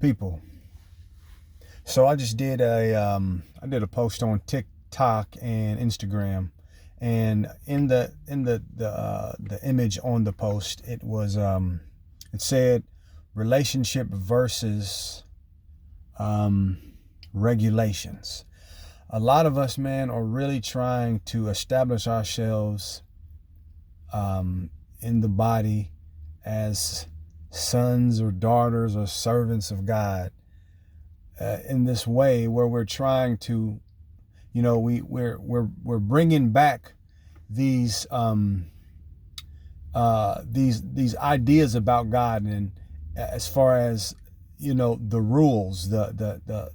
people. So I just did a post on TikTok and Instagram, and in the image on the post, it was it said relationship versus regulations. A lot of us, man, are really trying to establish ourselves in the body as sons or daughters or servants of God in this way where we're trying to, we're bringing back these ideas about God, and as far as the rules, the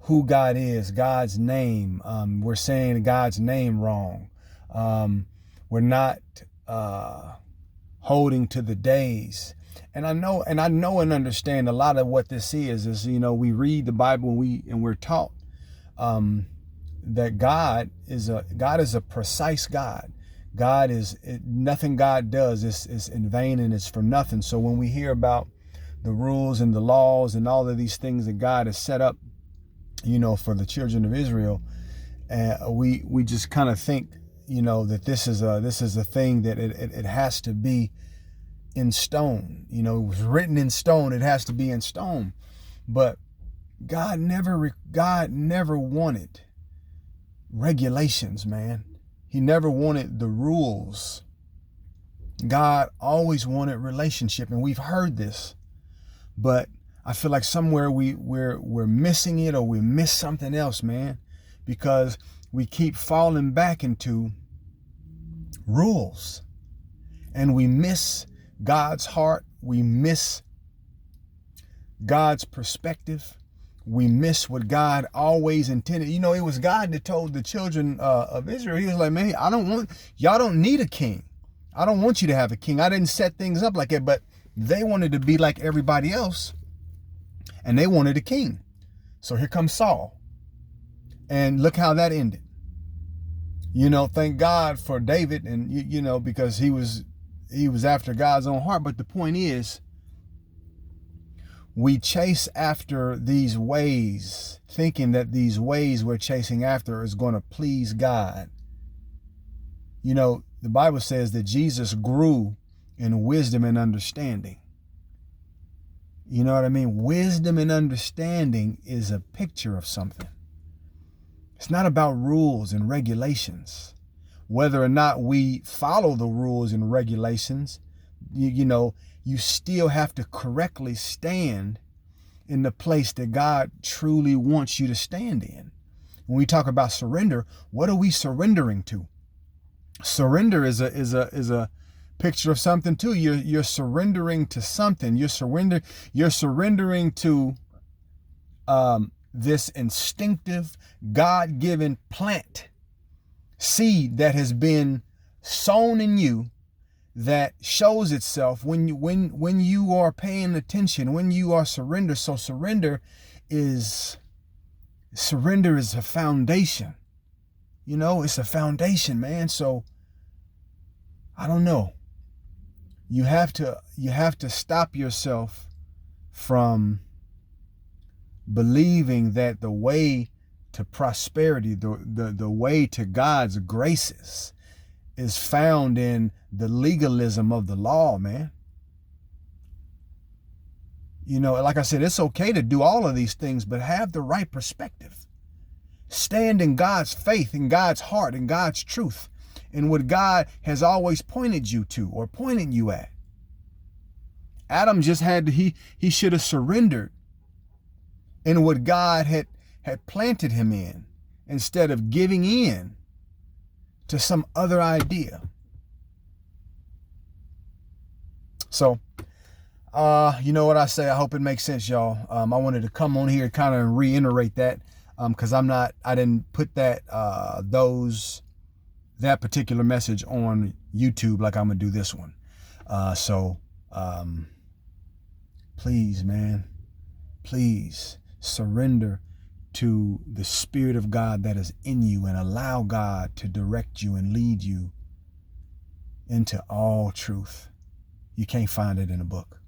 who God is, God's name. We're saying God's name wrong. We're not holding to the days. And I know and understand a lot of what this is, we read the Bible and we're taught that God is a precise God. Nothing God does is in vain and it's for nothing. So when we hear about the rules and the laws and all of these things that God has set up, for the children of Israel, we just kind of think, that this is a thing that it has to be in stone. It was written in stone. It has to be in stone. But God never wanted regulations, man. He never wanted the rules. God always wanted relationship, and we've heard this, but I feel like somewhere we're missing it, or we miss something else, man, because we keep falling back into rules, and we miss God's heart. We miss God's perspective. We miss what God always intended. It was God that told the children of Israel, he was like, man, y'all don't need a king. I don't want you to have a king. I didn't set things up like that, but they wanted to be like everybody else, and they wanted a king. So here comes Saul, and look how that ended. Thank God for David, and because he was after God's own heart. But the point is, we chase after these ways, thinking that these ways we're chasing after is going to please God. The Bible says that Jesus grew in wisdom and understanding. You know what I mean? Wisdom and understanding is a picture of something. It's not about rules and regulations. Whether or not we follow the rules and regulations, you still have to correctly stand in the place that God truly wants you to stand in. When we talk about surrender, what are we surrendering to? Surrender is a picture of something too. You're surrendering to something. You're surrendering to this instinctive, God-given plant seed that has been sown in you, that shows itself when you are paying attention, when you are surrendered. So surrender is a foundation. It's a foundation, man. So I don't know. You have to stop yourself from believing that the way to prosperity, the way to God's graces, is found in the legalism of the law, man. Like I said, it's okay to do all of these things, but have the right perspective. Stand in God's faith, in God's heart, in God's truth, in what God has always pointed you to or pointed you at. Adam he should have surrendered in what God had planted him in, instead of giving in to some other idea. So, you know what I say? I hope it makes sense, y'all. I wanted to come on here and kind of reiterate that, because I didn't put that particular message on YouTube like I'm gonna do this one. So please, man, please surrender to the Spirit of God that is in you, and allow God to direct you and lead you into all truth. You can't find it in a book.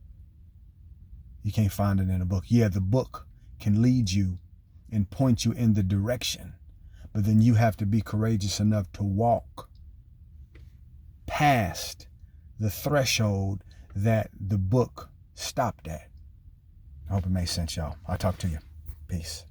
You can't find it in a book. Yeah, the book can lead you and point you in the direction, but then you have to be courageous enough to walk past the threshold that the book stopped at. I hope it makes sense, y'all. I'll talk to you. Peace.